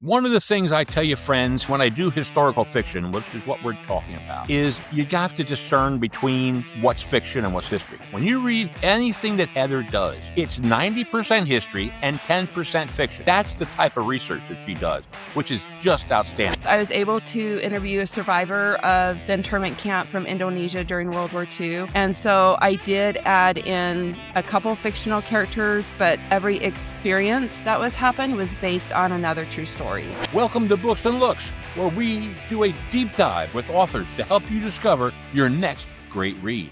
One of the things I tell you, friends, when I do historical fiction, which is what we're talking about, is you have to discern between what's fiction and what's history. When you read anything that Heather does, it's 90% history and 10% fiction. That's the type of research that she does, which is just outstanding. I was able to interview a survivor of the internment camp from Indonesia during World War II. And so I did add in a couple fictional characters, but every experience that happened was based on another true story. Welcome to Books and Looks, where we do a deep dive with authors to help you discover your next great read.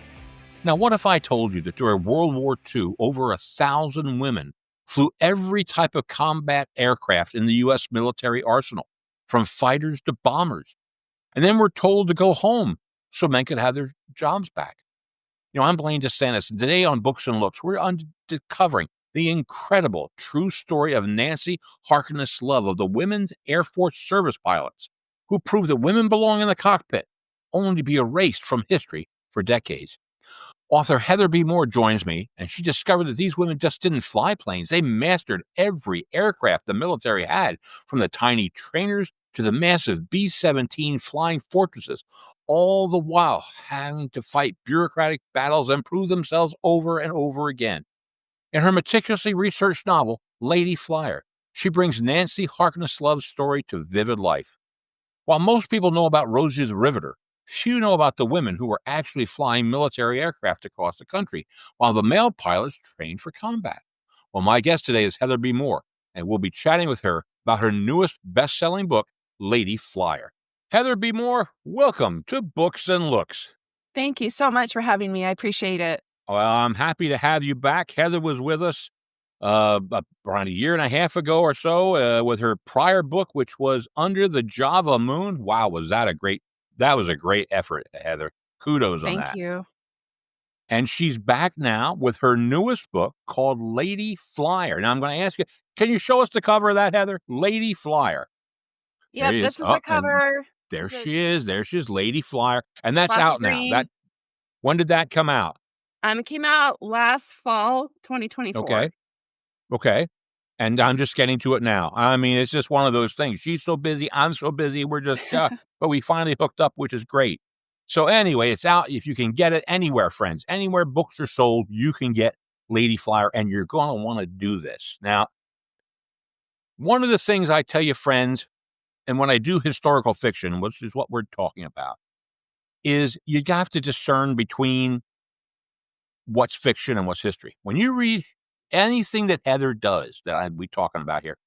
Now, what if I told you that during World War II, over 1,000 women flew every type of combat aircraft in the U.S. military arsenal, from fighters to bombers, and then were told to go home so men could have their jobs back? You know, I'm Blaine DeSantis, and today on Books and Looks, we're uncovering the incredible true story of Nancy Harkness Love of the Women's Air Force service pilots who proved that women belong in the cockpit, only to be erased from history for decades. Author Heather B. Moore joins me, and she discovered that these women just didn't fly planes. They mastered every aircraft the military had, from the tiny trainers to the massive B-17 flying fortresses, all the while having to fight bureaucratic battles and prove themselves over and over again. In her meticulously researched novel, Lady Flyer, she brings Nancy Harkness Love's story to vivid life. While most people know about Rosie the Riveter, few know about the women who were actually flying military aircraft across the country, while the male pilots trained for combat. Well, my guest today is Heather B. Moore, and we'll be chatting with her about her newest best-selling book, Lady Flyer. Heather B. Moore, welcome to Books and Looks. Thank you so much for having me. I appreciate it. Well, I'm happy to have you back. Heather was with us around a year and a half ago or so with her prior book, which was Under the Java Moon. Wow, that was a great effort, Heather. Kudos on that. Thank you. And she's back now with her newest book called Lady Flyer. Now, I'm going to ask you, can you show us the cover of that, Heather? Lady Flyer. Yep, this is the cover. There she is. There she is, Lady Flyer. And that's out green. now. When did that come out? It came out last fall, 2024. Okay. And I'm just getting to it now. I mean, it's just one of those things. She's so busy. I'm so busy. We're just, but we finally hooked up, which is great. So anyway, it's out. If you can get it anywhere, friends, anywhere books are sold, you can get Lady Flyer, and you're going to want to do this. Now, one of the things I tell you, friends, and when I do historical fiction, which is what we're talking about, is you have to discern between what's fiction and what's history. When you read anything that Heather does that we're talking about here,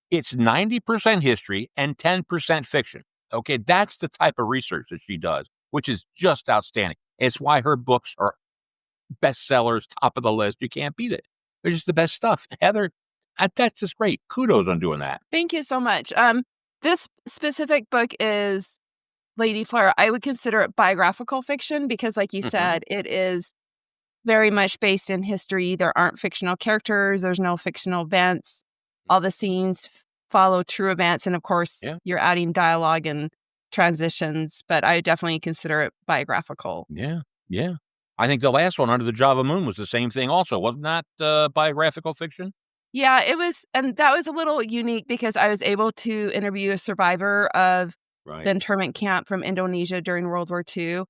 it's 90% history and 10% fiction. Okay, that's the type of research that she does, which is just outstanding. It's why her books are bestsellers, top of the list. You can't beat it. They're just the best stuff. Heather, that's just great. Kudos on doing that. Thank you so much. This specific book is Lady Flyer. I would consider it biographical fiction because, like you said, it is very much based in history. There aren't fictional characters. There's no fictional events. All the scenes follow true events. And of course, you're adding dialogue and transitions, but I definitely consider it biographical. Yeah. I think the last one, Under the Java Moon, was the same thing also. Wasn't that biographical fiction? Yeah, it was. And that was a little unique because I was able to interview a survivor of the internment camp from Indonesia during World War II.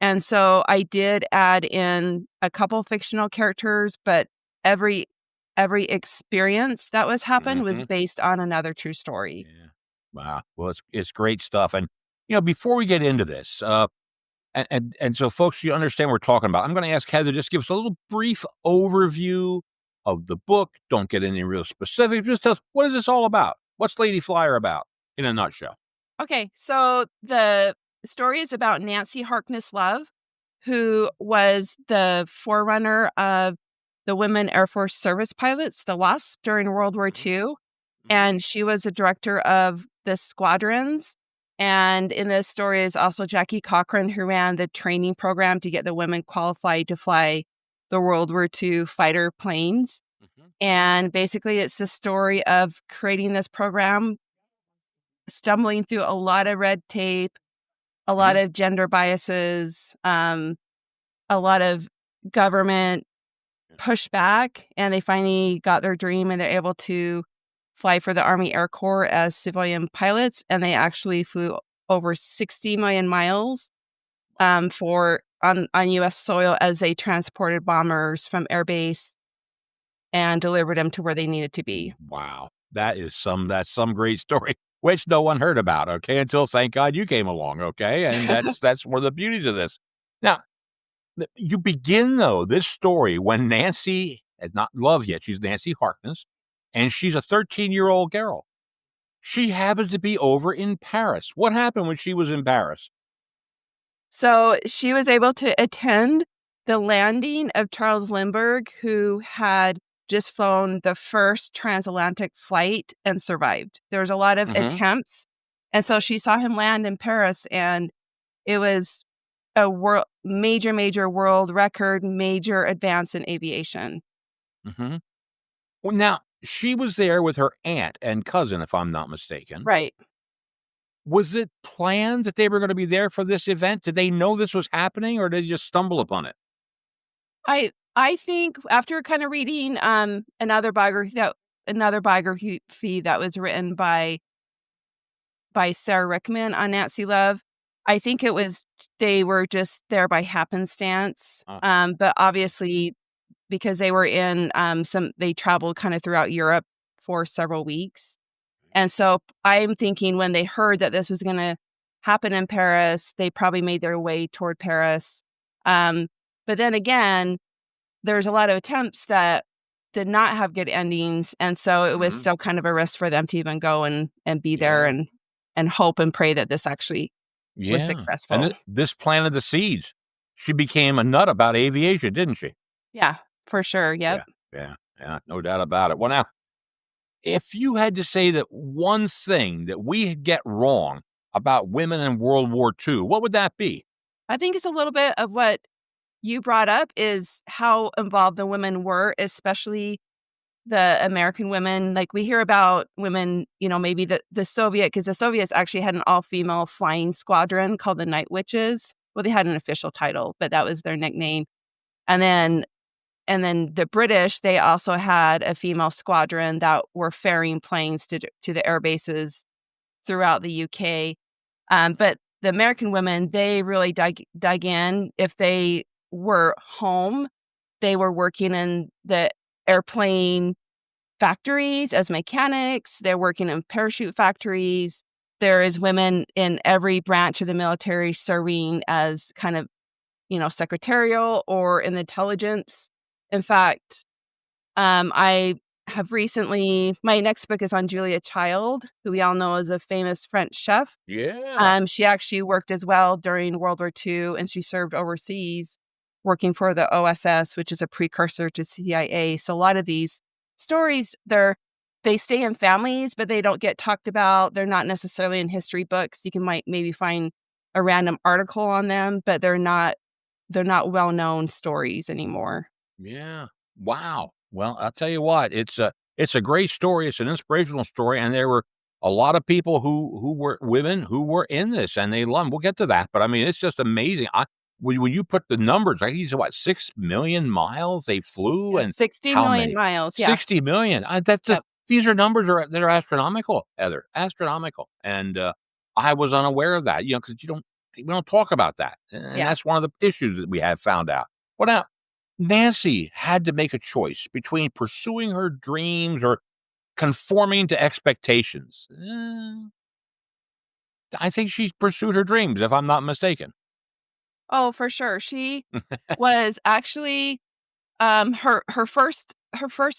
And so I did add in a couple fictional characters, but every experience that happened was based on another true story. Yeah. Wow. Well, it's great stuff. And, before we get into this, and so folks, you understand what we're talking about, I'm going to ask Heather, just give us a little brief overview of the book. Don't get any real specifics. Just tell us, what is this all about? What's Lady Flyer about in a nutshell? Okay. So the story is about Nancy Harkness Love, who was the forerunner of the Women Air Force service pilots, the WASP, during World War II. And she was the director of the squadrons. And in this story is also Jackie Cochran, who ran the training program to get the women qualified to fly the World War II fighter planes. And basically, it's the story of creating this program, stumbling through a lot of red tape, a lot of gender biases, a lot of government pushback, and they finally got their dream and they're able to fly for the Army Air Corps as civilian pilots, and they actually flew over 60 million miles on U.S. soil as they transported bombers from airbase and delivered them to where they needed to be. Wow. That's some great story, which no one heard about, okay, until thank God you came along, okay? And that's one of the beauties of this. Now, you begin, though, this story when Nancy is not Love yet. She's Nancy Harkness, and she's a 13-year-old girl. She happens to be over in Paris. What happened when she was in Paris? So she was able to attend the landing of Charles Lindbergh, who had just flown the first transatlantic flight and survived. There was a lot of attempts. And so she saw him land in Paris, and it was a major world record, major advance in aviation. Well, now, she was there with her aunt and cousin, if I'm not mistaken. Right. Was it planned that they were going to be there for this event? Did they know this was happening, or did they just stumble upon it? I think after kind of reading another biography that was written by Sarah Rickman on Nancy Love, I think it was they were just there by happenstance. But obviously, because they were in they traveled kind of throughout Europe for several weeks. And so I'm thinking when they heard that this was going to happen in Paris, they probably made their way toward Paris. But then again, there's a lot of attempts that did not have good endings. And so it was still kind of a risk for them to even go and be there and hope and pray that this actually was successful. And this planted the seeds. She became a nut about aviation, didn't she? Yeah, for sure. Yep. Yeah, no doubt about it. Well, now, if you had to say that one thing that we get wrong about women in World War II, what would that be? I think it's a little bit of what you brought up is how involved the women were, especially the American women. Like we hear about women, maybe the Soviet, because the Soviets actually had an all-female flying squadron called the Night Witches. Well, they had an official title, but that was their nickname. And then the British, they also had a female squadron that were ferrying planes to the air bases throughout the UK. But the American women, they really dug in. If they were home, they were working in the airplane factories as mechanics. They're working in parachute factories. There is women in every branch of the military serving as kind of, secretarial or in the intelligence. In fact, I have recently, my next book is on Julia Child, who we all know is a famous French chef. Yeah. She actually worked as well during World War II, and she served overseas working for the OSS, which is a precursor to CIA. So a lot of these stories, they stay in families, but they don't get talked about. They're not necessarily in history books. You might maybe find a random article on them, but they're not well-known stories anymore. Yeah. Wow. Well, I'll tell you what, it's a great story. It's an inspirational story. And there were a lot of people who were women who were in this, and they loved. We'll get to that. But I mean, it's just amazing. When you put the numbers, I think you said 6 million miles they flew, and 60 million miles. Yeah. 60 million. These are numbers that are astronomical, Heather, astronomical. And I was unaware of that, because we don't talk about that. And that's one of the issues that we have found out. Well, now, Nancy had to make a choice between pursuing her dreams or conforming to expectations. I think she pursued her dreams, if I'm not mistaken. Oh, for sure. She was actually her first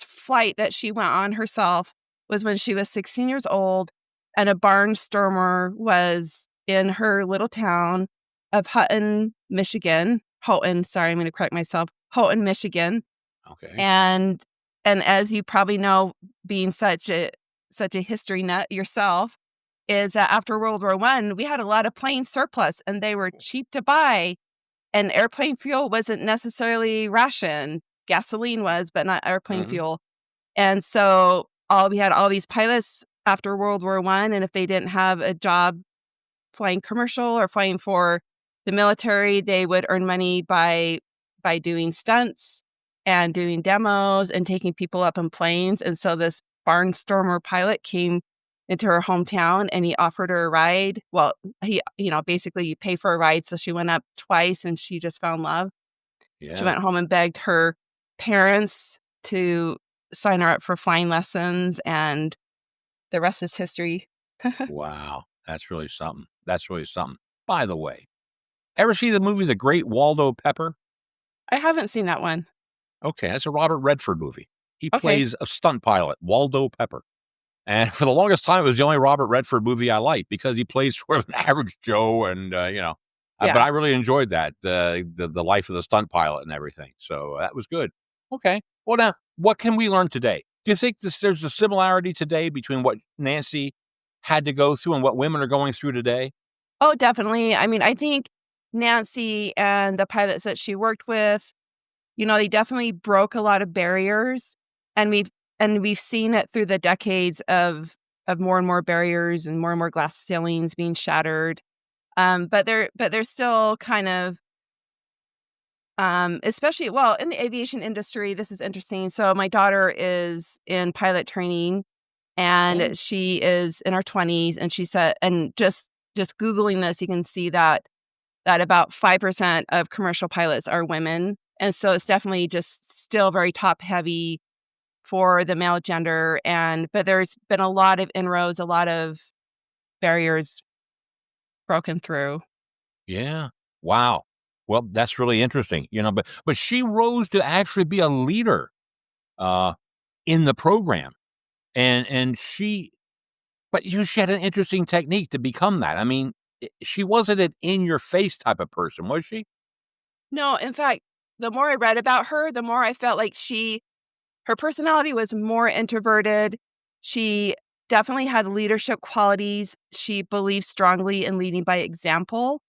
flight that she went on herself was when she was 16 years old, and a Barnstormer was in her little town of Houghton, Michigan. Houghton, sorry, I'm going to correct myself. Houghton, Michigan. Okay. And as you probably know, being such a history nut yourself, is that after World War I, we had a lot of plane surplus, and they were cheap to buy, and airplane fuel wasn't necessarily rationed. Gasoline was, but not airplane fuel. And so we had all these pilots after World War I, and if they didn't have a job flying commercial or flying for the military, they would earn money by doing stunts and doing demos and taking people up in planes. And so this Barnstormer pilot came into her hometown and he offered her a ride. Well, he, basically you pay for a ride. So she went up twice and she just found love. She Yeah. went home and begged her parents to sign her up for flying lessons, and the rest is history. Wow. That's really something. That's really something. By the way, ever see the movie The Great Waldo Pepper? I haven't seen that one. Okay, that's a Robert Redford movie. He Okay. plays a stunt pilot, Waldo Pepper. And for the longest time, it was the only Robert Redford movie I liked because he plays sort of an average Joe, and but Yeah. I really enjoyed that the life of the stunt pilot and everything. So that was good. Okay, well now, what can we learn today? Do you think there's a similarity today between what Nancy had to go through and what women are going through today? Oh, definitely. I mean, I think Nancy and the pilots that she worked with, they definitely broke a lot of barriers, and we've seen it through the decades of more and more barriers and more glass ceilings being shattered. But they're still kind of, especially, well, in the aviation industry. This is interesting. So my daughter is in pilot training, Oh, and she is in her 20s, and she said, and just Googling this, you can see that about 5% of commercial pilots are women. And so it's definitely just still very top heavy for the male gender. But there's been a lot of inroads, a lot of barriers broken through. yeah. Wow. Well, that's really interesting. But she rose to actually be a leader uh, in the program, and she had an interesting technique to become that. I mean, she wasn't an in your face type of person, was she? No, in fact, the more I read about her, the more I felt like her personality was more introverted. She definitely had leadership qualities. She believed strongly in leading by example.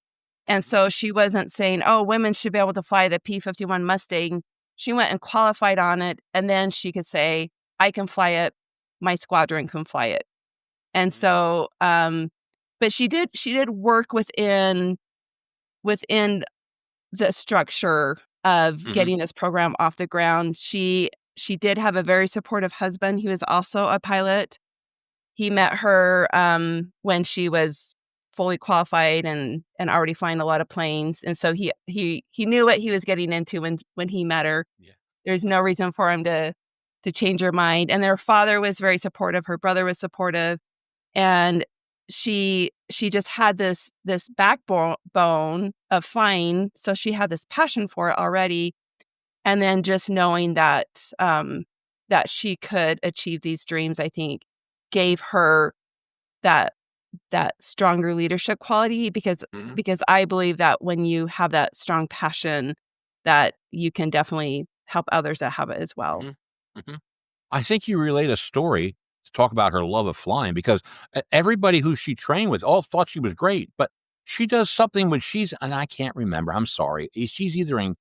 And so she wasn't saying, oh, women should be able to fly the P-51 Mustang. She went and qualified on it. And then she could say, I can fly it. My squadron can fly it. And so, but she did work within the structure of Mm-hmm. getting this program off the ground. She did have a very supportive husband who was also a pilot. He met her when she was fully qualified and already flying a lot of planes, and so he knew what he was getting into when he met her. Yeah. There's no reason for him to change her mind. And their father was very supportive. Her brother was supportive, and she just had this backbone of flying, so she had this passion for it already. And then just knowing that she could achieve these dreams, I think, gave her that stronger leadership quality, because Mm-hmm. I believe that when you have that strong passion, that you can definitely help others that have it as well. Mm-hmm. Mm-hmm. I think you relate a story to talk about her love of flying because everybody who she trained with all thought she was great, but she does something when and I can't remember. I'm sorry. She's either in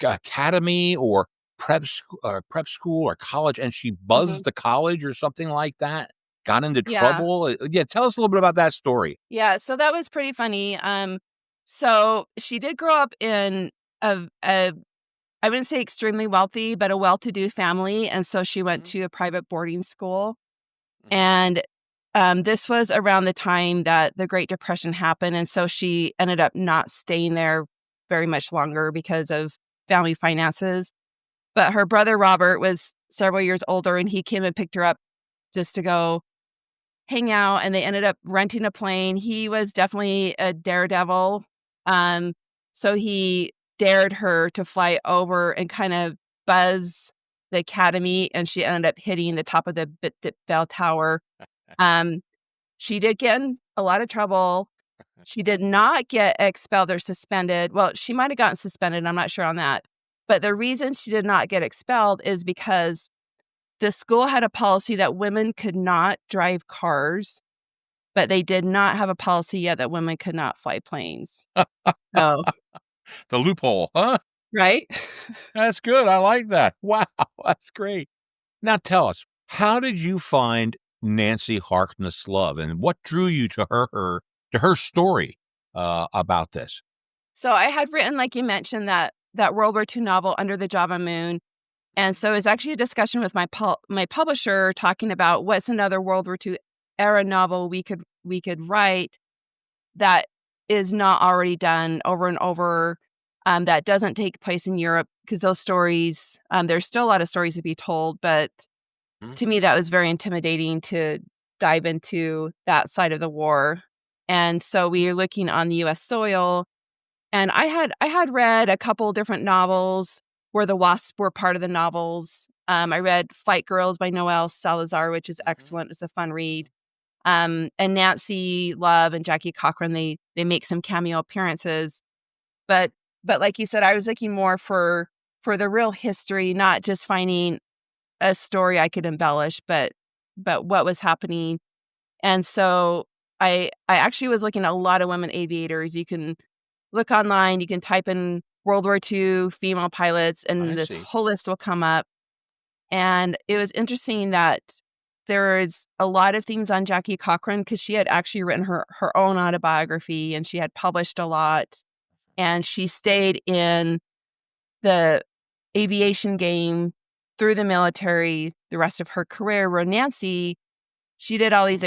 academy or prep school or college, and she Mhm. buzzed the college or something like that. Got into Yeah. trouble. Yeah, tell us a little bit about that story. Yeah, so that was pretty funny. So she did grow up in a I wouldn't say extremely wealthy, but a well-to-do family, and so she went Mm-hmm. to a private boarding school. Mm-hmm. And this was around the time that the Great Depression happened, and so she ended up not staying there very much longer because of family finances. But her brother Robert was several years older, and he came and picked her up just to go hang out, and they ended up renting a plane. He was definitely a daredevil. Um, so he dared her to fly over and kind of buzz the academy, and she ended up hitting the top of the bell tower. Um, she did get in a lot of trouble. She did not get expelled or suspended. Well, she might have gotten suspended. I'm not sure on that. But the reason she did not get expelled is because the school had a policy that women could not drive cars, but they did not have a policy yet that women could not fly planes. Oh, The loophole, huh? right? That's good. I like that. Wow, that's great. Now tell us, how did you find Nancy Harkness Love, and what drew you to her story about this? So I had written, like you mentioned, that World War II novel, Under the Java Moon. And so it was actually a discussion with my publisher talking about what's another World War II era novel we could write that is not already done over and over, that doesn't take place in Europe, because those stories, there's still a lot of stories to be told, but to me that was very intimidating to dive into that side of the war. And so we were looking on the U.S. soil, and I had read a couple different novels where the WASP were part of the novels. I read Fight Girls by Noelle Salazar, which is excellent. It's a fun read. And Nancy Love and Jackie Cochran, they make some cameo appearances. But like you said, I was looking more for the real history, not just finding a story I could embellish, but what was happening. And so I actually was looking at a lot of women aviators. You can look online, you can type in World War II female pilots, and this whole list will come up. And it was interesting that there's a lot of things on Jackie Cochran, because she had actually written her own autobiography, and she had published a lot, and she stayed in the aviation game through the military the rest of her career. Where Nancy, she did all these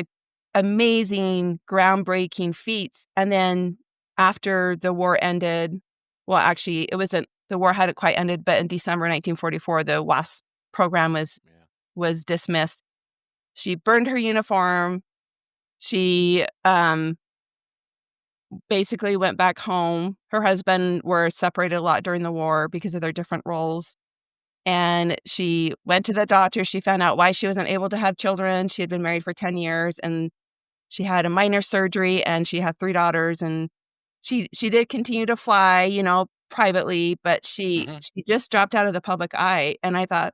amazing, groundbreaking feats, and then after the war ended, well, actually, it wasn't, the war hadn't quite ended, but in December 1944, the WASP program was dismissed. She burned her uniform. She basically went back home. Her husband were separated a lot during the war because of their different roles. And she went to the doctor. She found out why she wasn't able to have children. She had been married for 10 years, and she had a minor surgery, and she had 3 daughters. And she did continue to fly, privately, but she just dropped out of the public eye. And I thought,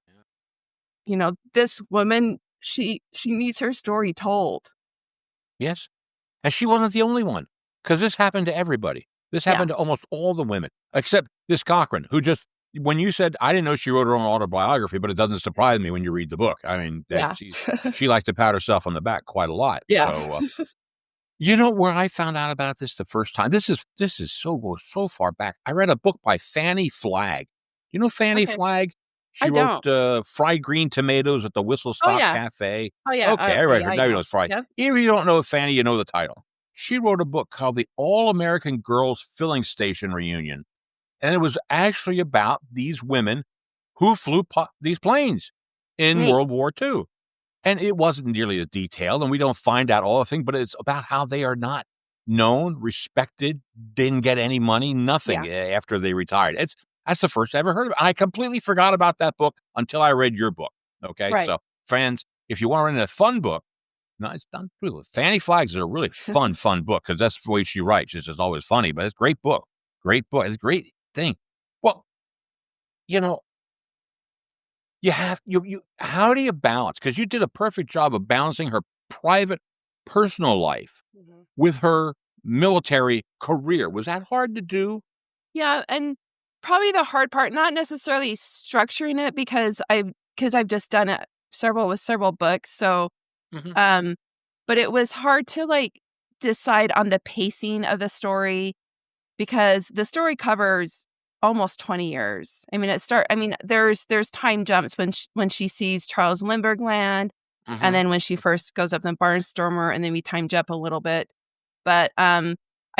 this woman, she needs her story told. Yes. And she wasn't the only one, because this happened to everybody. This happened to almost all the women, except this Cochran, who just, when you said, I didn't know she wrote her own autobiography, but it doesn't surprise me when you read the book. I mean, she likes to pat herself on the back quite a lot. Yeah. So, where I found out about this the first time, this is so far back. I read a book by Fanny Flagg. You know Fanny Flagg? She wrote Fried Green Tomatoes at the Whistle Stop Cafe. Oh, yeah. Okay, I read her. Now you know it's fried. Yep. Even if you don't know Fanny, you know the title. She wrote a book called The All-American Girls Filling Station Reunion. And it was actually about these women who flew these planes in World War II. And it wasn't nearly as detailed, and we don't find out all the things, but it's about how they are not known, respected, didn't get any money, nothing after they retired. That's the first I ever heard of it. I completely forgot about that book until I read your book. Okay, right. So friends, if you want to read a fun book, no, it's done. Fanny Flagg's is a really fun book, because that's the way she writes. It's just always funny, but it's a great book. Great book. It's a great thing. Well, how do you balance? Because you did a perfect job of balancing her private, personal life with her military career. Was that hard to do? Yeah, and probably the hard part, not necessarily structuring it, because I've just done it with several books. So, but it was hard to decide on the pacing of the story, because the story covers almost 20 years. I mean, there's time jumps when she sees Charles Lindbergh land, and then when she first goes up in Barnstormer, and then we time jump a little bit. But I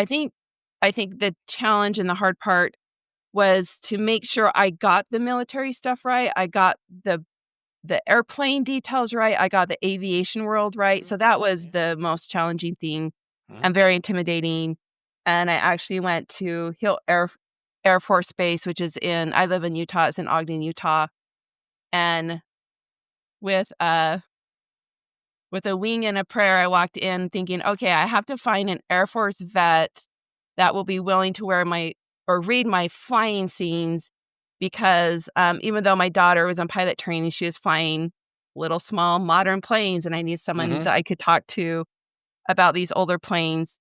think the challenge and the hard part was to make sure I got the military stuff right. I got the airplane details right. I got the aviation world right. So that was the most challenging thing and very intimidating. And I actually went to Hill Air Force Base, which is I live in Utah. It's in Ogden, Utah. And with a wing and a prayer, I walked in thinking, okay, I have to find an Air Force vet that will be willing to read my flying scenes, because even though my daughter was on pilot training, she was flying little, small, modern planes, and I need someone that I could talk to about these older planes.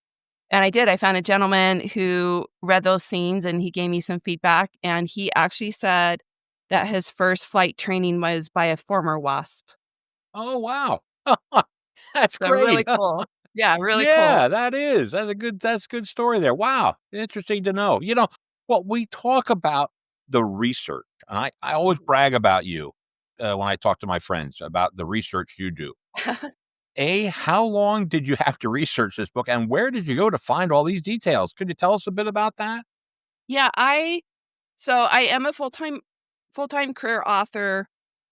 And I did. I found a gentleman who read those scenes, and he gave me some feedback. And he actually said that his first flight training was by a former WASP. Oh, wow. That's so great. Really cool. Yeah, really cool. Yeah, that is. That's a good story there. Wow. Interesting to know. What we talk about the research. And I always brag about you when I talk to my friends about the research you do. How long did you have to research this book, and where did you go to find all these details? Could you tell us a bit about that? Yeah, I am a full-time career author.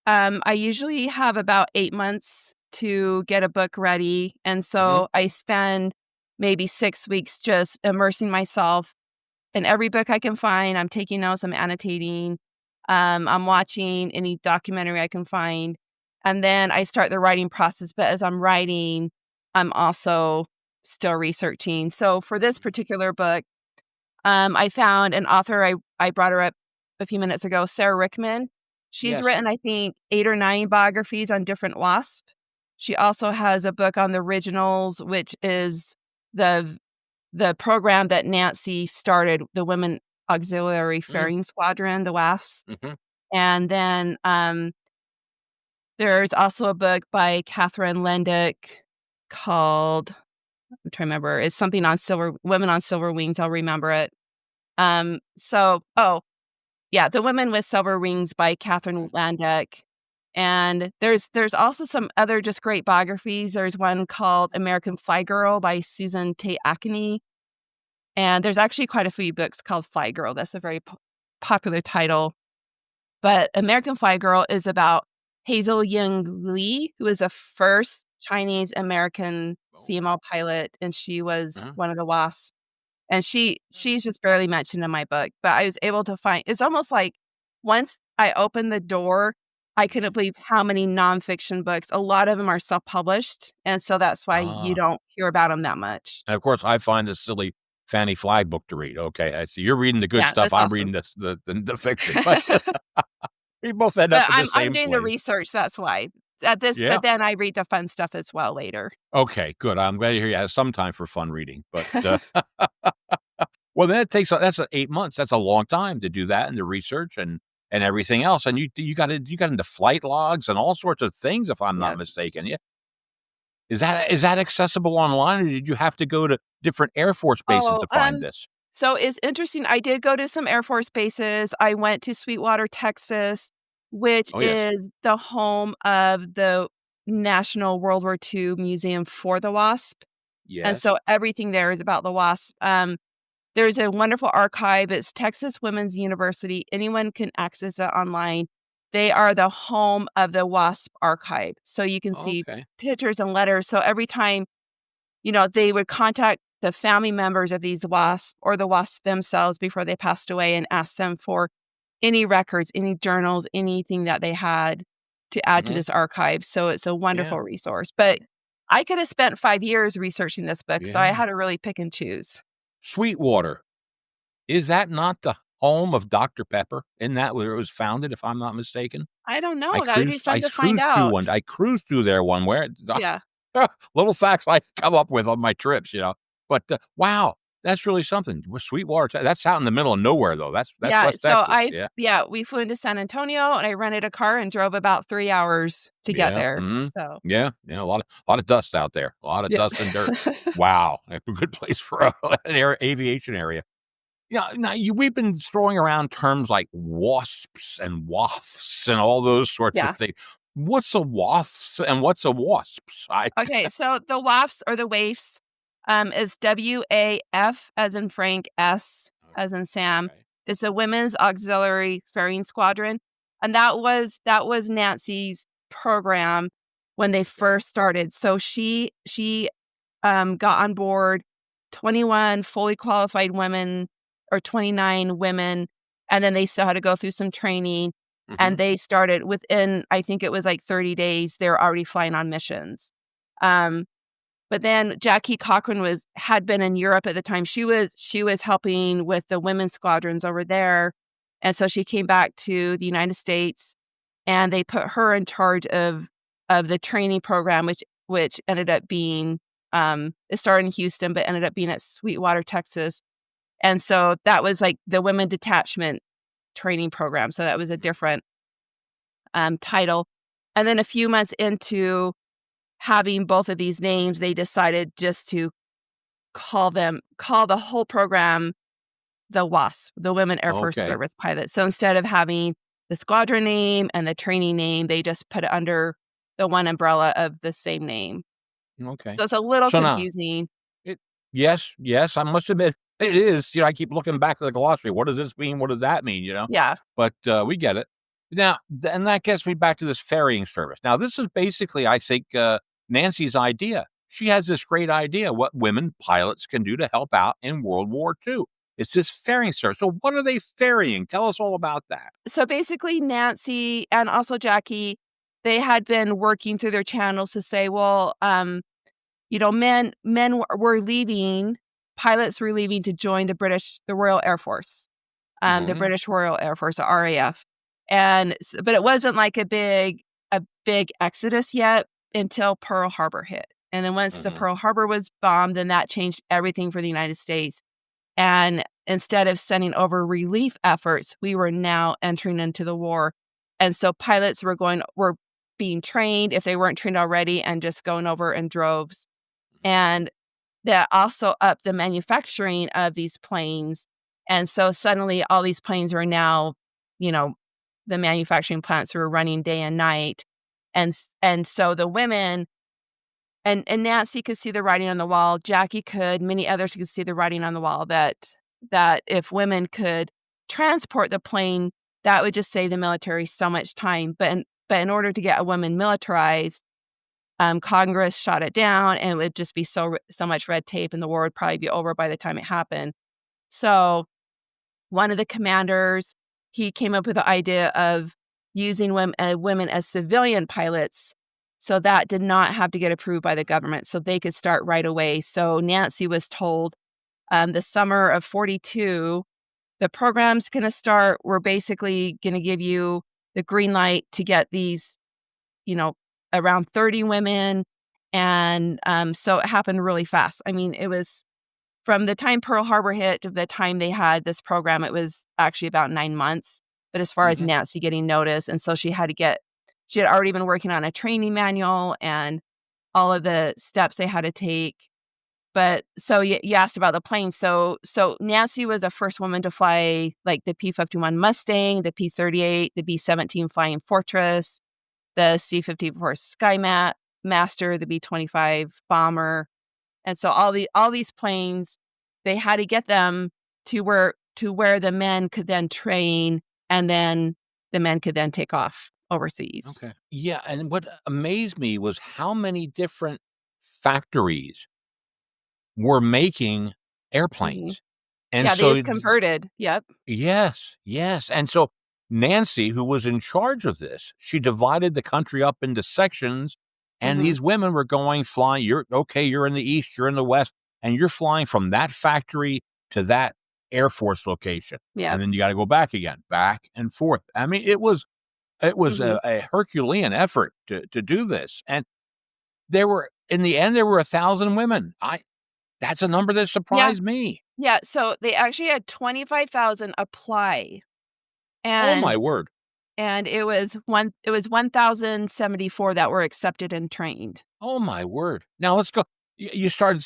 I usually have about 8 months to get a book ready, and Hmm. so I spend maybe 6 weeks just immersing myself in every book I can find. I'm taking notes, I'm annotating, I'm watching any documentary I can find, and then I start the writing process. But as I'm writing, I'm also still researching. So for this particular book, I found an author. I brought her up a few minutes ago, Sarah Rickman. She's Yes. written, I think, 8 or 9 biographies on different WASP. She also has a book on the originals, which is the the program that Nancy started, the Women Auxiliary Ferrying Squadron, the WAFS. Mm-hmm. And then there's also a book by Catherine Lendick called, I'm trying to remember, it's something on Women on Silver Wings. I'll remember it. The Women with Silver Wings by Catherine Landeck. And there's also some other just great biographies. There's one called American Fly Girl by Susan Tate Acony. And there's actually quite a few books called Fly Girl. That's a very popular title. But American Fly Girl is about Hazel Young Lee, who was the first Chinese American female pilot, and she was Uh-huh. one of the WASP. And she's just barely mentioned in my book, but I was able to find, it's almost like once I opened the door, I couldn't believe how many nonfiction books. A lot of them are self-published, and so that's why you Ah. don't hear about them that much. And of course, I find this silly Fanny Flagg book to read. Okay, I see you're reading the good Yeah, stuff. that's I'm awesome. reading the fiction, but we both end up But in the I'm same doing the place. research, that's why. Yeah. But then I read the fun stuff as well later. Okay, good. I'm glad to hear you have some time for fun reading. But well, then that's 8 months. That's a long time to do that and the research and everything else. And you got into flight logs and all sorts of things, if I'm Yeah. not mistaken. Yeah. Is that accessible online, or did you have to go to different Air Force bases Oh, to find this? so it's interesting. I did go to some Air Force bases. I went to Sweetwater, Texas, which Oh, yes. is the home of the National World War II Museum for the WASP. And Yes. so everything there is about the WASP. There's a wonderful archive. It's Texas Women's University. Anyone can access it online. They are the home of the WASP archive. So you can see Okay. pictures and letters. So every time, they would contact the family members of these WASP or the WASP themselves before they passed away and ask them for any records, any journals, anything that they had to add to Mhm. this archive. So it's a Yeah. wonderful resource. But I could have spent 5 years researching this book, so I Yeah. had to really pick and choose. Sweetwater. Is that not the home of Dr. Pepper? Isn't that where it was founded, if I'm not mistaken? I don't I know. That would be cruised I fun to find cruised through out. one I cruised through there one where Yeah. little facts I come up with on my trips, But, wow, that's really something. Sweetwater, that's out in the middle of nowhere, though. That's Yeah. West Texas, yeah. We flew into San Antonio and I rented a car and drove about 3 hours to get Yeah, there. mhm. So, Yeah, a lot of dust out there, a lot of yeah. dust and dirt. Wow, a good place for an aviation area. Yeah, now we've been throwing around terms like WASPs and WAFs and all those sorts of Yeah. things. What's a WAFs and what's a WASPs? Okay, so the WAFs or the WAIFs is WAF as in Frank, S as in Sam. Okay. It's a Women's Auxiliary Ferrying Squadron, and that was Nancy's program when they first started. So she got on board 21 fully qualified women or 29 women, and then they still had to go through some training. And Mhm. they started within, I think it was like 30 days, they were already flying on missions. Um, but then Jackie Cochran had been in Europe at the time. She was helping with the women's squadrons over there. And so she came back to the United States and they put her in charge of the training program, which ended up being it started in Houston, but ended up being at Sweetwater, Texas. And so that was like the women detachment training program. So that was a different title. And then a few months into having both of these names, they decided just to call the whole program the WASP, the Women Air Force Okay. Service Pilots. So instead of having the squadron name and the training name, they just put it under the one umbrella of the same name. Okay. So it's a little So now, confusing. yes, I must admit it is. I keep looking back at the glossary. What does this mean? What does that mean? Yeah. But we get it. Now, and that gets me back to this ferrying service. Now, this is basically, I think, Nancy's idea. She has this great idea what women pilots can do to help out in World War II. It's this ferrying service. So what are they ferrying? Tell us all about that. So basically, Nancy and also Jackie, they had been working through their channels to say, well, men were leaving, pilots were leaving to join the Royal Air Force, the British Royal Air Force, the RAF, but it wasn't like a big exodus yet until Pearl Harbor hit, and then once the Pearl Harbor was bombed, then that changed everything for the United States. And instead of sending over relief efforts, we were now entering into the war, and so pilots were being trained if they weren't trained already, and just going over in droves. And that also upped the manufacturing of these planes. And so suddenly all these planes are now, the manufacturing plants were running day and night. And so the women, and Nancy could see the writing on the wall, Jackie could, many others could see the writing on the wall that if women could transport the plane, that would just save the military so much time. But in order to get a woman militarized, Congress shot it down, and it would just be so much red tape, and the war would probably be over by the time it happened. So one of the commanders, he came up with the idea of using women as civilian pilots, so that did not have to get approved by the government, so they could start right away. So Nancy was told the summer of 42, the program's going to start. We're basically going to give you the green light to get these, around 30 women. And so it happened really fast. I mean, it was from the time Pearl Harbor hit to the time they had this program, it was actually about 9 months. But as far as Nancy getting notice, and so she had already been working on a training manual and all of the steps they had to take. But so you asked about the plane. So Nancy was the first woman to fly like the P-51 Mustang, the P-38, the B-17 Flying Fortress, the C-54 Sky Master, the B-25 bomber. And so all these planes, they had to get them to where the men could then train, and then the men could then take off overseas. Okay. Yeah, and what amazed me was how many different factories were making airplanes. And Yeah, so they just converted. Yep. yes. And so Nancy, who was in charge of this, she divided the country up into sections, and these women were flying. You're in the East, you're in the West, and you're flying from that factory to that Air Force location. Yeah. And then you got to go back again, back and forth. I mean, it was a Herculean effort to do this. And in the end, there were 1,000 women. That's a number that surprised me. Yeah. So they actually had 25,000 apply. Oh my word. And it was 1,074 that were accepted and trained. Oh my word. Now let's go. You start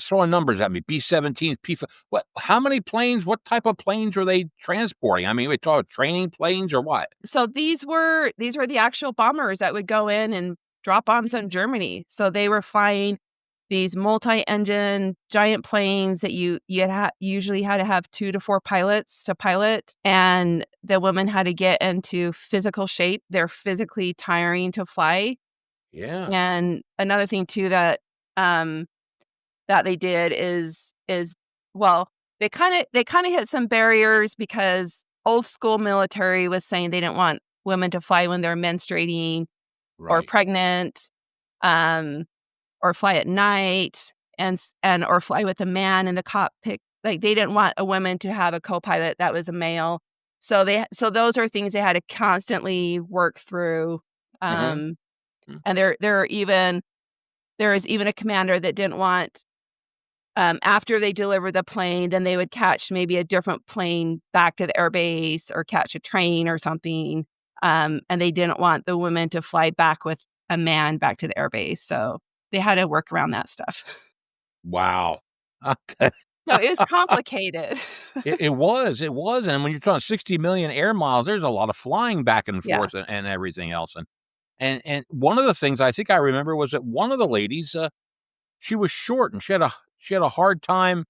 throwing numbers at me. B-17s, what? How many planes? What type of planes were they transporting? I mean, we talk training planes or what? So these were the actual bombers that would go in and drop bombs on Germany. So they were flying these multi-engine giant planes that you usually had to have 2 to 4 pilots to pilot, and the women had to get into physical shape. They're physically tiring to fly. Yeah. And another thing too that they did is well, they kind of hit some barriers, because old school military was saying they didn't want women to fly when they're menstruating or pregnant, or fly at night, and or fly with a man in the cockpit. Like, they didn't want a woman to have a co-pilot that was a male. So those are things they had to constantly work through. And there is even a commander that didn't want, after they delivered the plane, then they would catch maybe a different plane back to the air base, or catch a train or something. And they didn't want the women to fly back with a man back to the air base. So they had to work around that stuff. Wow. So it was complicated. It was. And when you're talking 60 million air miles, there's a lot of flying back and Yeah. forth and everything else. And one of the things I think I remember was that one of the ladies, she was short and she had a hard time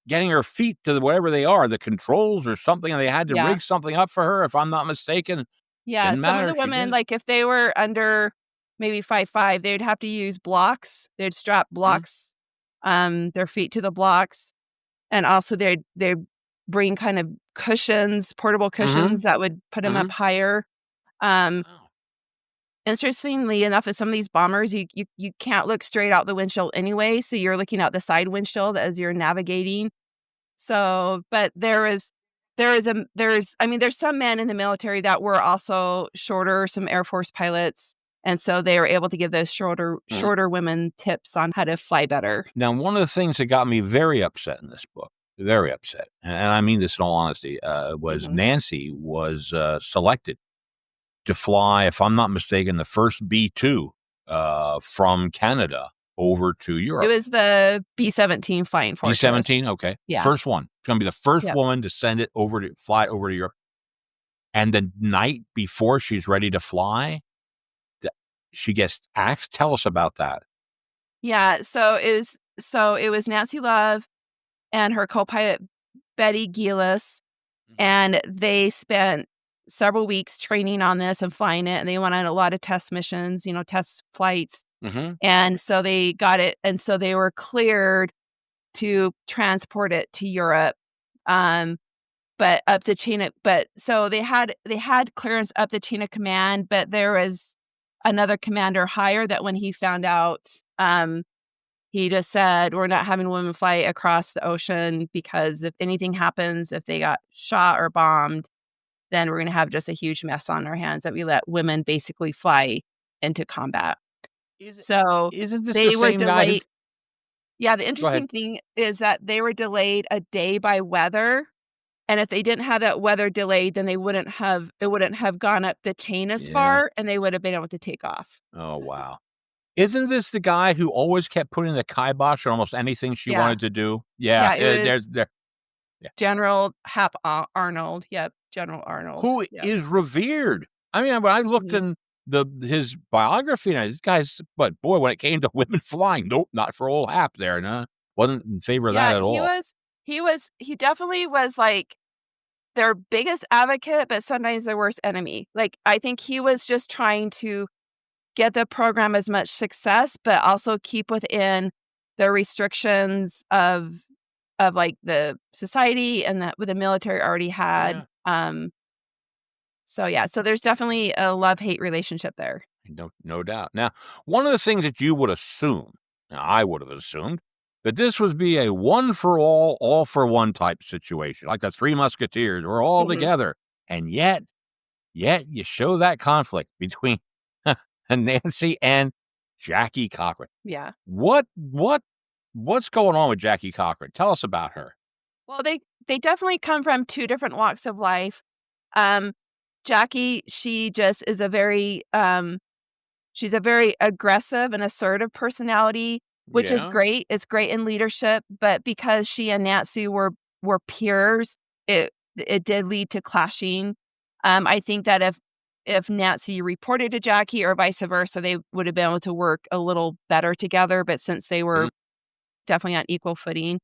getting her feet to whatever they are, the controls or something, and they had to Yeah. rig something up for her, if I'm not mistaken. Yeah. Didn't Some of matter. the She women, did it. like if they were under maybe 5'5", they'd have to use blocks. They'd strap blocks, their feet to the blocks. And also they'd bring kind of cushions, portable cushions that would put them up higher. Um, Wow. Interestingly enough, with some of these bombers, you can't look straight out the windshield anyway, so you're looking out the side windshield as you're navigating. So, but there's some men in the military that were also shorter, some Air Force pilots, and so they were able to give those shorter women tips on how to fly better. Now, one of the things that got me very upset in this book, very upset, and I mean this in all honesty, was Nancy was selected to fly, if I'm not mistaken, the first B-2 from Canada over to It Europe. was the B-17 Flying Fortress. B-17, okay. Yeah. First one. It's going to be the first woman to fly over to Europe. And the night before she's ready to fly, she gets axed. Tell us about that. Yeah, so it was Nancy Love and her co-pilot Betty Gillis, and they spent several weeks training on this and flying it, and they went on a lot of test missions, test flights. And so they got it, and so they were cleared to transport it to Europe. But up the chain of, but so they had clearance up the chain of command, but there was another commander higher that when he found out, he just said, we're not having women fly across the ocean because if anything happens, if they got shot or bombed, then we're going to have just a huge mess on our hands that we let women basically fly into combat. So isn't this they the were same guy? delayed. Yeah, the interesting thing is that they were delayed a day by weather. And if they didn't have that weather delayed, then it wouldn't have gone up the chain as far, and they would have been able to take off. Oh, wow. Isn't this the guy who always kept putting the kibosh on almost anything she wanted to do? Yeah. It was there. General Hap Arnold. Yep, General Arnold. Who is revered. I mean, when I looked in his biography, and this guy's, but boy, when it came to women flying, nope, not for old Hap there. No, wasn't in favor of that at all. He definitely was like their biggest advocate, but sometimes their worst enemy. Like, I think he was just trying to get the program as much success, but also keep within the restrictions of like the society and that the military already had. So there's definitely a love-hate relationship there. No doubt. Now, one of the things that you would assume, now I would have assumed, that this would be a one for all for one type situation, like the Three Musketeers. We're all together. And yet you show that conflict between Nancy and Jackie Cochran. Yeah. What's going on with Jackie Cochran? Tell us about her. Well, they definitely come from two different walks of life. Jackie, she just is she's a very aggressive and assertive personality, which is great. It's great in leadership, but because she and Nancy were peers, it did lead to clashing. I think that if Nancy reported to Jackie or vice versa, they would have been able to work a little better together. But since they were definitely on equal footing,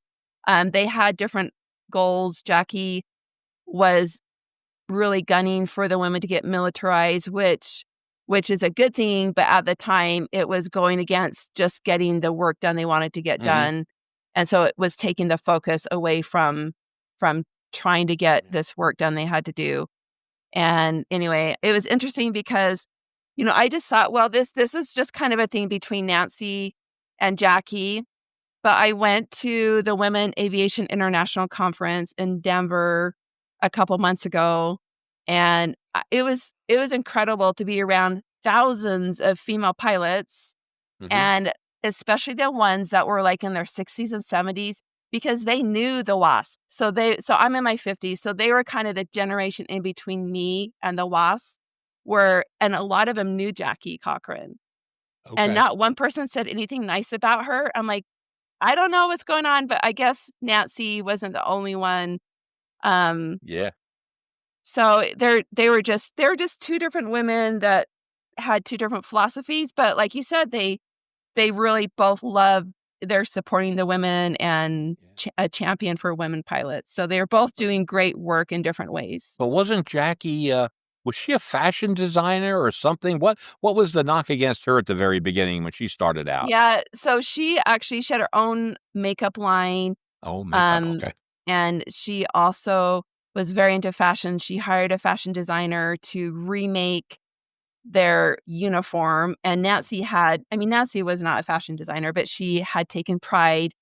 they had different goals. Jackie was really gunning for the women to get militarized, which is a good thing. But at the time, it was going against just getting the work done they wanted to get done. And so it was taking the focus away from trying to get this work done they had to do. And anyway, it was interesting because, I just thought, well, this is just kind of a thing between Nancy and Jackie. But I went to the Women Aviation International Conference in Denver a couple months ago, and it was incredible to be around thousands of female pilots, and especially the ones that were like in their 60s and 70s, because they knew the WASP. So I'm in my 50s, so they were kind of the generation in between me and the WASP, and a lot of them knew Jackie Cochran. And not one person said anything nice about her. I'm like, I don't know what's going on, but I guess Nancy wasn't the only one. Yeah. So they were just two different women that had two different philosophies, but like you said, they really both love. They're supporting the women and a champion for women pilots. So they're both doing great work in different ways. But wasn't Jackie, was she a fashion designer or something? What was the knock against her at the very beginning when she started out? Yeah, so she had her own makeup line. Oh, makeup. Um, Okay. and she also was very into fashion. She hired a fashion designer to remake their uniform. And Nancy was not a fashion designer, but she had taken pride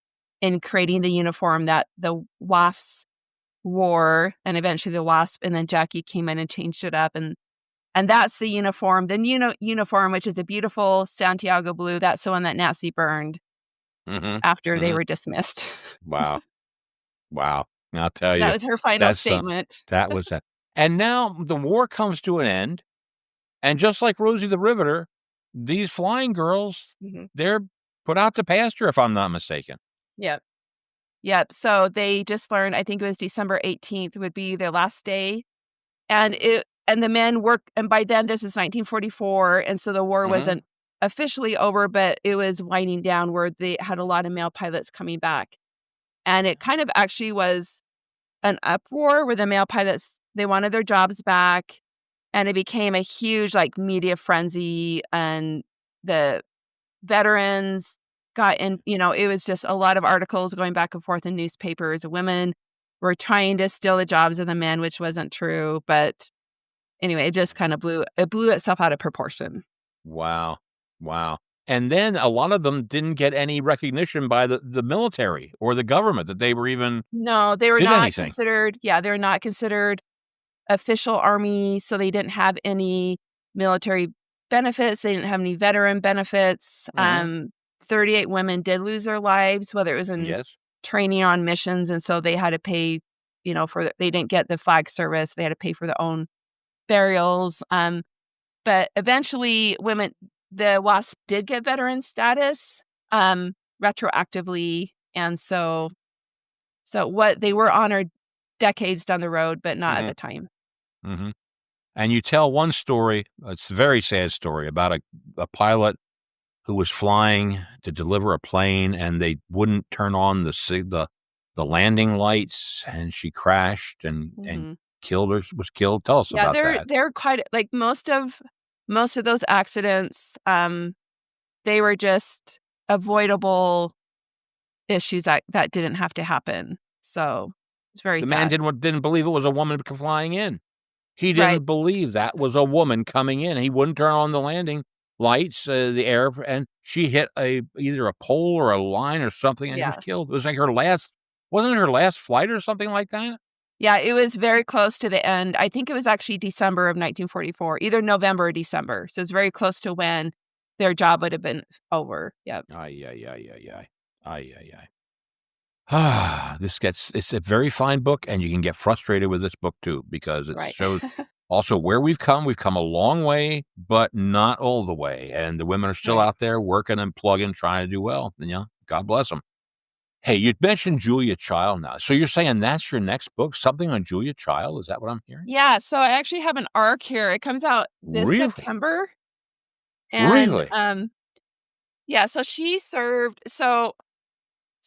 in creating the uniform that the WAFS wore and eventually the WASP. And then Jackie came in and changed it up. And that's the uniform. The uniform, which is a beautiful Santiago blue, that's the one that Nancy burned Mm-hmm. after they Mm-hmm. were dismissed. Wow. Wow. I'll tell That you, was her final that's statement. that was it. And now the war comes to an end. And just like Rosie the Riveter, these flying girls, Mhm. they're put out to pasture, if I'm not mistaken. Yep. Yep. So they just learned, I think it was December 18th would be their last day. And the men work, and by then this is 1944, and so the war Mhm. wasn't officially over, but it was winding down where they had a lot of male pilots coming back. And it kind of actually was an uproar where the male pilots, they wanted their jobs back, and it became a huge like media frenzy, and the veterans got in, it was just a lot of articles going back and forth in newspapers. Women were trying to steal the jobs of the men, which wasn't true, but anyway, it just kind of blew itself out of proportion. Wow. Wow. And then a lot of them didn't get any recognition by the military or the government that they were even No, they were did not anything. considered, they were not considered official army, so they didn't have any military benefits, they didn't have any veteran benefits. Mhm. 38 women did lose their lives, whether it was in Yes. training on missions, and so they had to pay, they didn't get the flag service, they had to pay for their own burials. But eventually the WASP did get veteran status, retroactively, and so what they were honored decades down the road, but not at Mhm. the time. Mhm. And you tell one story, it's a very sad story about a pilot who was flying to deliver a plane, and they wouldn't turn on the landing lights, and she crashed and Mhm. was killed. Tell us Yeah, about that. they're quite like most of those accidents, they were just avoidable issues that didn't have to happen. So, it's very The man sad. didn't believe it was a woman flying in. He Right. didn't believe that was a woman coming in. He wouldn't turn on the landing lights, the air, and she hit either a pole or a line or something and was Yeah. killed. It was like wasn't it her last flight or something like that? Yeah, it was very close to the end. I think it was actually December of 1944, either November or December. So it's very close to when their job would have been over. Yep. Ay, ay, ay, ay, ay. Ay, ay, ay. Ah, it's a very fine book, and you can get frustrated with this book too, because it Right. shows also where we've come. We've come a long way, but not all the way. And the women are still Right. out there working and plugging, trying to do well. God bless them. Hey, you mentioned Julia Child now. So you're saying that's your next book? Something on Julia Child? Is that what I'm hearing? Yeah, so I actually have an arc here. It comes out this Really? September. And Really? yeah, so she served so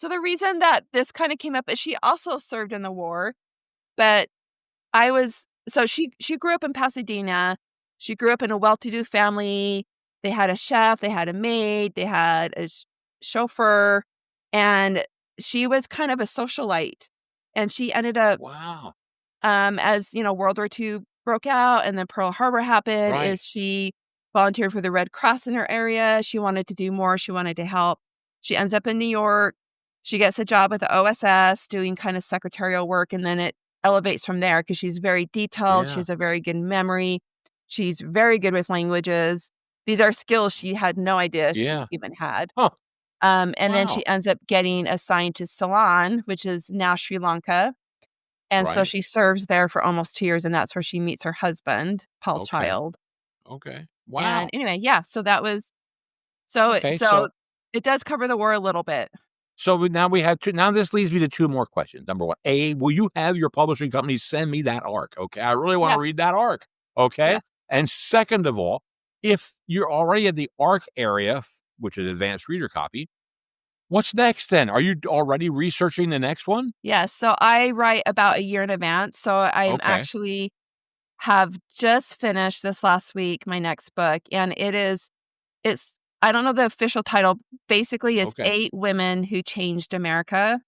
the reason that this kind of came up is she also served in the war, but she grew up in Pasadena. She grew up in a well-to-do family. They had a chef, they had a maid, they had a chauffeur, and she was kind of a socialite. And she ended up, Wow. as World War II broke out and then Pearl Harbor happened, Right. is she volunteered for the Red Cross in her area. She wanted to do more. She wanted to help. She ends up in New York. She gets a job with the OSS doing kind of secretarial work, and then it elevates from there because she's very detailed. She Yeah. has a very good memory. She's very good with languages. These are skills she had no idea she Yeah. even had. Huh. And then Wow. she ends up getting assigned to Ceylon, which is now Sri Lanka. And so Right. she serves there for almost 2 years, and that's where she meets her husband, Paul Okay. Child. Okay. And Wow. anyway, yeah, so that was Okay. so So it does cover the war a little bit. So now we have two. Now this leads me to two more questions. Number one, A, will you have your publishing company send me that arc? Okay. I really want to read Yes. that arc. Okay. Yes. And second of all, if you're already in the arc area, which is advanced reader copy, what's next then? Are you already researching the next one? Yes. So I write about a year in advance. So I'm Okay. actually have just finished this last week, my next book. And it's, I don't know the official title. Basically, it's Okay. 8 women who changed America.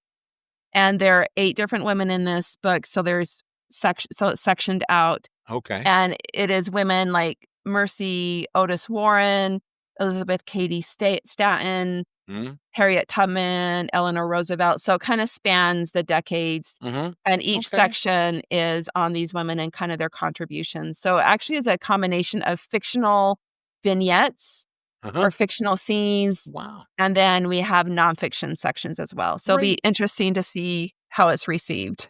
And there are 8 different women in this book. So there's so it's sectioned out. Okay. And it is women like Mercy Otis Warren, Elizabeth Cady Stanton, Mm-hmm. Harriet Tubman, Eleanor Roosevelt. So it kind of spans the decades. Mm-hmm. And each Okay. section is on these women and kind of their contributions. So it actually is a combination of fictional vignettes Uh-huh. or fictional scenes. Wow. And then we have nonfiction sections as well. So it'll be interesting to see how it's received.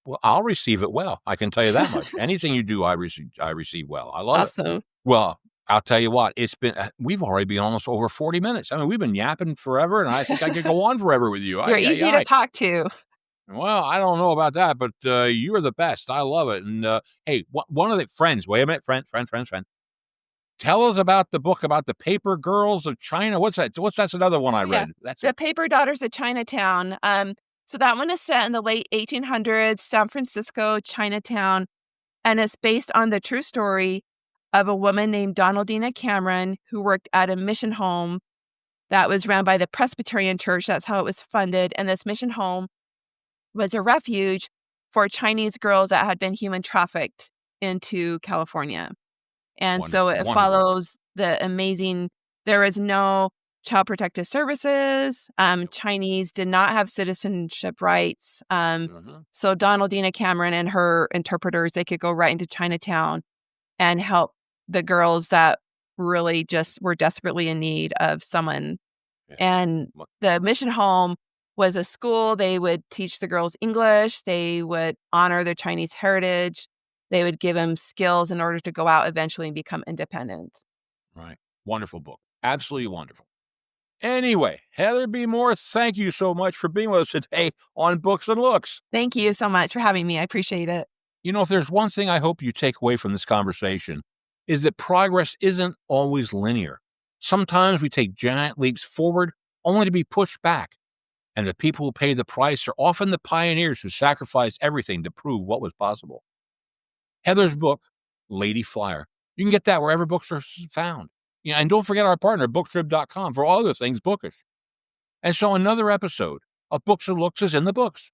Well, I'll receive it well. I can tell you that much. Anything you do, I receive well. I love it. Awesome. Well, I'll tell you what, it's been, we've already been almost over 40 minutes. I mean, we've been yapping forever, and I think I could go on forever with you. You're easy to talk to. Well, I don't know about that, but you're the best. I love it. And hey, one of the friends, wait a minute, friend. Tell us about the book about the paper girls of China. What's that? That's another one I read. That's The Paper Daughters of Chinatown. So that one is set in the late 1800s, San Francisco, Chinatown, and it's based on the true story of a woman named Donaldina Cameron who worked at a mission home that was run by the Presbyterian Church. That's how it was funded. And this mission home was a refuge for Chinese girls that had been human trafficked into California. And so it follows the amazing, there is no Child Protective Services. Chinese did not have citizenship rights. So Donaldina Cameron and her interpreters, they could go right into Chinatown and help the girls that really just were desperately in need of someone. Yeah. And the mission home was a school. They would teach the girls English. They would honor their Chinese heritage. They would give them skills in order to go out eventually and become independent. Right. Wonderful book. Absolutely wonderful. Anyway, Heather B. Moore, thank you so much for being with us today on Books and Looks. Thank you so much for having me. I appreciate it. You know, if there's one thing I hope you take away from this conversation, is that progress isn't always linear. Sometimes we take giant leaps forward only to be pushed back. And the people who pay the price are often the pioneers who sacrificed everything to prove what was possible. Heather's book, Lady Flyer, you can get that wherever books are found. You know, and don't forget our partner, booktrib.com, for all other things bookish. And so another episode of Books and Looks is in the books.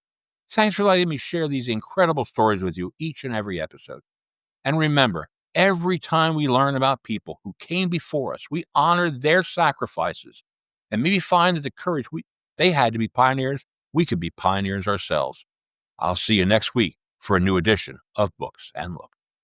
Thanks for letting me share these incredible stories with you each and every episode. And remember, every time we learn about people who came before us, we honor their sacrifices and maybe find that the courage they had to be pioneers, we could be pioneers ourselves. I'll see you next week for a new edition of Books and Looks.